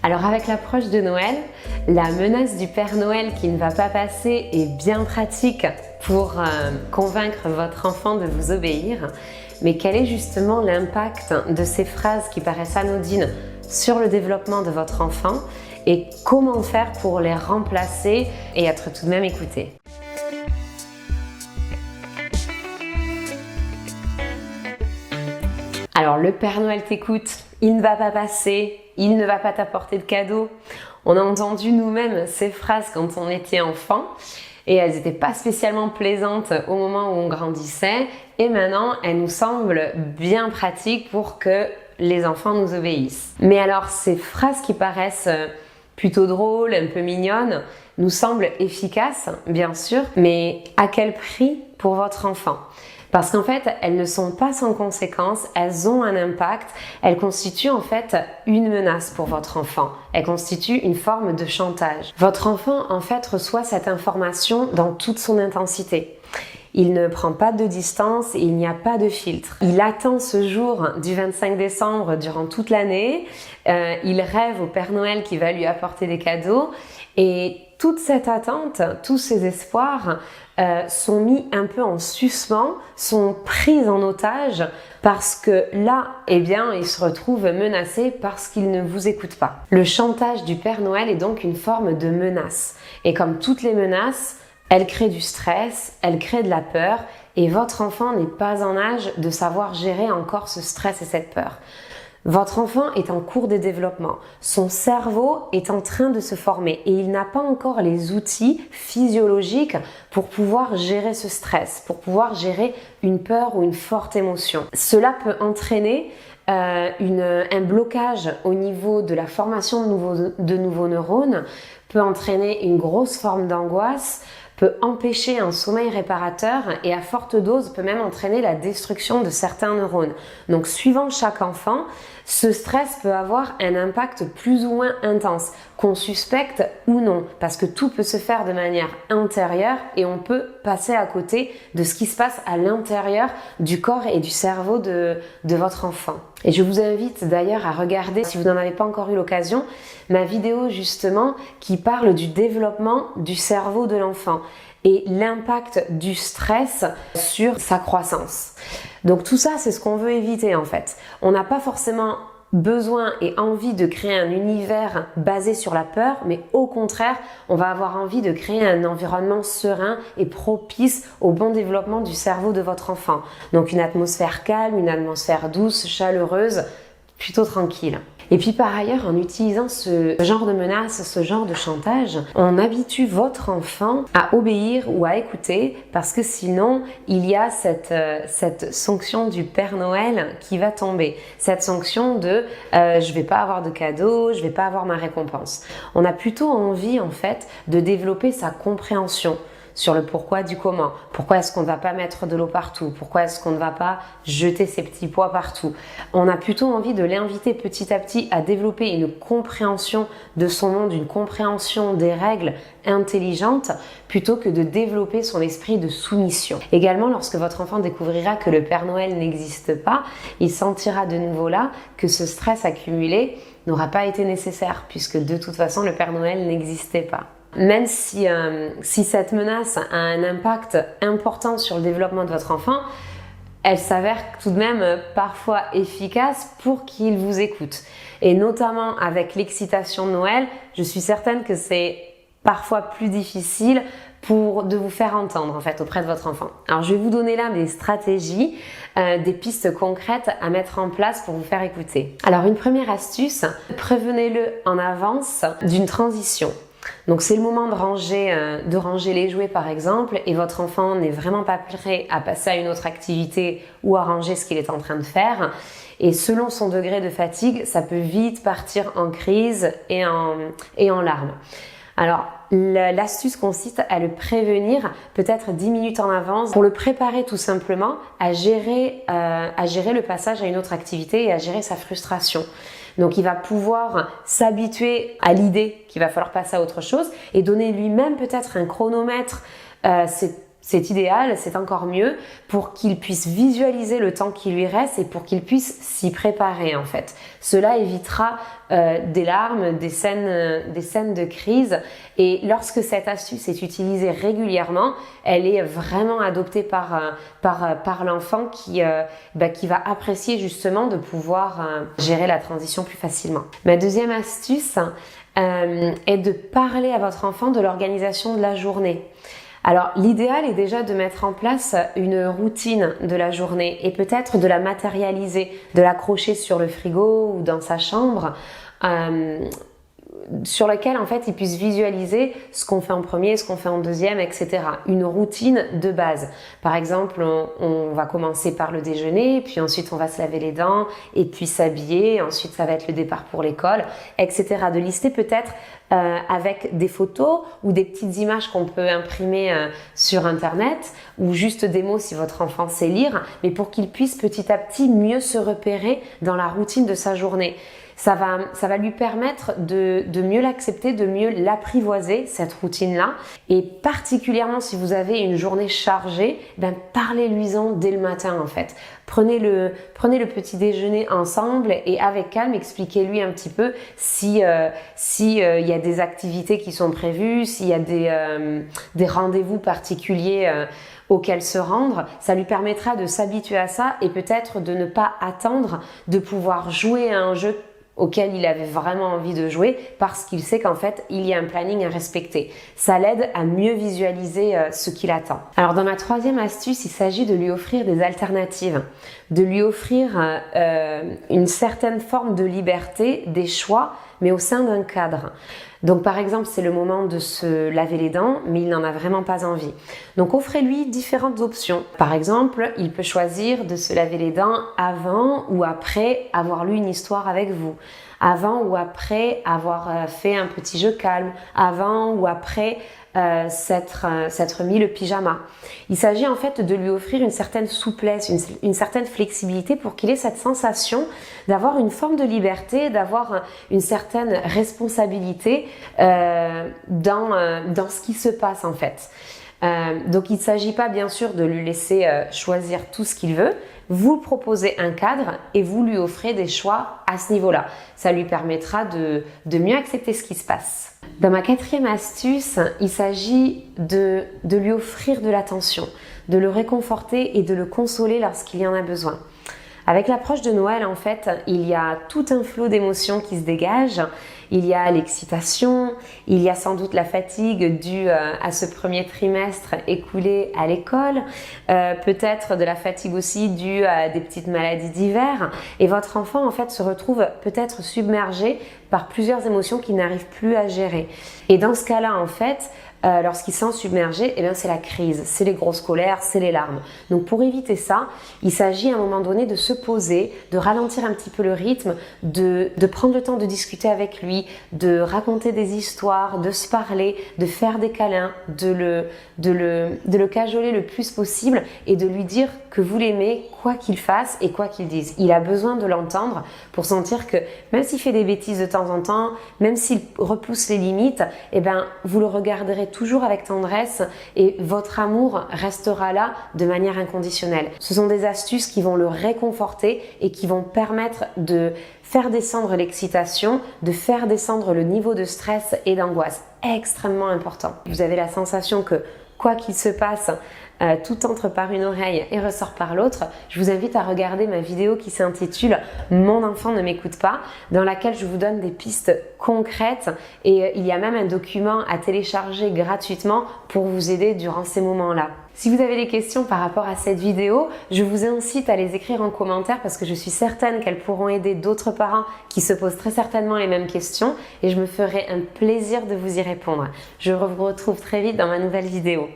Alors avec l'approche de Noël, la menace du Père Noël qui ne va pas passer est bien pratique pour convaincre votre enfant de vous obéir. Mais quel est justement l'impact de ces phrases qui paraissent anodines sur le développement de votre enfant et comment faire pour les remplacer et être tout de même écouté? Alors le Père Noël t'écoute, il ne va pas passer, il ne va pas t'apporter de cadeaux. On a entendu nous-mêmes ces phrases quand on était enfant et elles n'étaient pas spécialement plaisantes au moment où on grandissait et maintenant elles nous semblent bien pratiques pour que les enfants nous obéissent. Mais alors ces phrases qui paraissent plutôt drôles, un peu mignonnes, nous semblent efficaces bien sûr, mais à quel prix pour votre enfant ? Parce qu'en fait, elles ne sont pas sans conséquences, elles ont un impact, elles constituent en fait une menace pour votre enfant. Elles constituent une forme de chantage. Votre enfant en fait reçoit cette information dans toute son intensité. Il ne prend pas de distance et il n'y a pas de filtre. Il attend ce jour du 25 décembre durant toute l'année. Il rêve au Père Noël qui va lui apporter des cadeaux. Et toute cette attente, tous ces espoirs sont mis un peu en suspens, sont pris en otage parce que là, eh bien, il se retrouve menacé parce qu'il ne vous écoute pas. Le chantage du Père Noël est donc une forme de menace. Et comme toutes les menaces, elle crée du stress, elle crée de la peur et votre enfant n'est pas en âge de savoir gérer encore ce stress et cette peur. Votre enfant est en cours de développement, son cerveau est en train de se former et il n'a pas encore les outils physiologiques pour pouvoir gérer ce stress, pour pouvoir gérer une peur ou une forte émotion. Cela peut entraîner un blocage au niveau de la formation de nouveaux neurones, peut entraîner une grosse forme d'angoisse, peut empêcher un sommeil réparateur et à forte dose peut même entraîner la destruction de certains neurones. Donc suivant chaque enfant, ce stress peut avoir un impact plus ou moins intense, qu'on suspecte ou non, parce que tout peut se faire de manière intérieure et on peut passer à côté de ce qui se passe à l'intérieur du corps et du cerveau de votre enfant. Et je vous invite d'ailleurs à regarder, si vous n'en avez pas encore eu l'occasion, ma vidéo justement qui parle du développement du cerveau de l'enfant et l'impact du stress sur sa croissance. Donc tout ça, c'est ce qu'on veut éviter en fait. On n'a pas forcément besoin et envie de créer un univers basé sur la peur, mais au contraire, on va avoir envie de créer un environnement serein et propice au bon développement du cerveau de votre enfant. Donc une atmosphère calme, une atmosphère douce, chaleureuse, plutôt tranquille. Et puis par ailleurs, en utilisant ce genre de menace, ce genre de chantage, on habitue votre enfant à obéir ou à écouter parce que sinon, il y a cette sanction du Père Noël qui va tomber. Cette sanction de je vais pas avoir de cadeau, je vais pas avoir ma récompense. On a plutôt envie en fait de développer sa compréhension sur le pourquoi du comment. Pourquoi est-ce qu'on ne va pas mettre de l'eau partout? Pourquoi est-ce qu'on ne va pas jeter ses petits pois partout? On a plutôt envie de l'inviter petit à petit à développer une compréhension de son monde, une compréhension des règles intelligentes, plutôt que de développer son esprit de soumission. Également, lorsque votre enfant découvrira que le Père Noël n'existe pas, il sentira de nouveau là que ce stress accumulé n'aura pas été nécessaire, puisque de toute façon, le Père Noël n'existait pas. Même si cette menace a un impact important sur le développement de votre enfant, elle s'avère tout de même parfois efficace pour qu'il vous écoute. Et notamment avec l'excitation de Noël, je suis certaine que c'est parfois plus difficile de vous faire entendre en fait auprès de votre enfant. Alors je vais vous donner là des stratégies, des pistes concrètes à mettre en place pour vous faire écouter. Alors une première astuce, prévenez-le en avance d'une transition. Donc c'est le moment de ranger les jouets par exemple et votre enfant n'est vraiment pas prêt à passer à une autre activité ou à ranger ce qu'il est en train de faire. Et selon son degré de fatigue, ça peut vite partir en crise et en larmes. Alors, l'astuce consiste à le prévenir peut-être 10 minutes en avance pour le préparer tout simplement à gérer le passage à une autre activité et à gérer sa frustration. Donc, il va pouvoir s'habituer à l'idée qu'il va falloir passer à autre chose et donner lui-même peut-être un chronomètre. C'est c'est idéal, c'est encore mieux pour qu'il puisse visualiser le temps qui lui reste et pour qu'il puisse s'y préparer en fait. Cela évitera des larmes, des scènes de crise, et lorsque cette astuce est utilisée régulièrement, elle est vraiment adoptée par l'enfant qui va apprécier justement de pouvoir gérer la transition plus facilement. Ma deuxième astuce est de parler à votre enfant de l'organisation de la journée. Alors l'idéal est déjà de mettre en place une routine de la journée et peut-être de la matérialiser, de l'accrocher sur le frigo ou dans sa chambre, sur laquelle en fait il puisse visualiser ce qu'on fait en premier, ce qu'on fait en deuxième, etc. Une routine de base. Par exemple, on va commencer par le déjeuner, puis ensuite on va se laver les dents, et puis s'habiller, ensuite ça va être le départ pour l'école, etc. De lister peut-être avec des photos ou des petites images qu'on peut imprimer sur internet, ou juste des mots si votre enfant sait lire, mais pour qu'il puisse petit à petit mieux se repérer dans la routine de sa journée. Ça va lui permettre de mieux l'accepter, de mieux l'apprivoiser, cette routine-là. Et particulièrement si vous avez une journée chargée, parlez-lui-en dès le matin en fait. Prenez le petit déjeuner ensemble et avec calme, expliquez-lui un petit peu si y a des activités qui sont prévues, s'il y a des rendez-vous particuliers auxquels se rendre. Ça lui permettra de s'habituer à ça et peut-être de ne pas attendre de pouvoir jouer à un jeu auquel il avait vraiment envie de jouer parce qu'il sait qu'en fait il y a un planning à respecter. Ça l'aide à mieux visualiser ce qu'il attend. Alors dans ma troisième astuce, il s'agit de lui offrir des alternatives, de lui offrir une certaine forme de liberté, des choix, mais au sein d'un cadre. Donc par exemple, c'est le moment de se laver les dents, mais il n'en a vraiment pas envie. Donc offrez-lui différentes options. Par exemple, il peut choisir de se laver les dents avant ou après avoir lu une histoire avec vous, avant ou après avoir fait un petit jeu calme, avant ou après s'être mis le pyjama. Il s'agit en fait de lui offrir une certaine souplesse, une certaine flexibilité pour qu'il ait cette sensation d'avoir une forme de liberté, d'avoir une certaine responsabilité dans ce qui se passe en fait. Donc il ne s'agit pas bien sûr de lui laisser choisir tout ce qu'il veut. Vous proposez un cadre et vous lui offrez des choix à ce niveau-là. Ça lui permettra de mieux accepter ce qui se passe. Dans ma quatrième astuce, il s'agit de lui offrir de l'attention, de le réconforter et de le consoler lorsqu'il y en a besoin. Avec l'approche de Noël, en fait, il y a tout un flot d'émotions qui se dégage. Il y a l'excitation, il y a sans doute la fatigue due à ce premier trimestre écoulé à l'école, peut-être de la fatigue aussi due à des petites maladies d'hiver. Et votre enfant, en fait, se retrouve peut-être submergé par plusieurs émotions qu'il n'arrive plus à gérer. Et dans ce cas-là, en fait, lorsqu'il se sent submergé, c'est la crise, c'est les grosses colères, c'est les larmes. Donc pour éviter ça, il s'agit à un moment donné de se poser, de ralentir un petit peu le rythme, de prendre le temps de discuter avec lui, de raconter des histoires, de se parler, de faire des câlins, de le cajoler le plus possible et de lui dire que vous l'aimez quoi qu'il fasse et quoi qu'il dise. Il a besoin de l'entendre pour sentir que même s'il fait des bêtises de temps en temps, même s'il repousse les limites, vous le regarderez toujours avec tendresse et votre amour restera là de manière inconditionnelle. Ce sont des astuces qui vont le réconforter et qui vont permettre de faire descendre l'excitation, de faire descendre le niveau de stress et d'angoisse. Extrêmement important. Vous avez la sensation que quoi qu'il se passe, tout entre par une oreille et ressort par l'autre. Je vous invite à regarder ma vidéo qui s'intitule « Mon enfant ne m'écoute pas » dans laquelle je vous donne des pistes concrètes et il y a même un document à télécharger gratuitement pour vous aider durant ces moments-là. Si vous avez des questions par rapport à cette vidéo, je vous incite à les écrire en commentaire parce que je suis certaine qu'elles pourront aider d'autres parents qui se posent très certainement les mêmes questions et je me ferai un plaisir de vous y répondre. Je vous retrouve très vite dans ma nouvelle vidéo.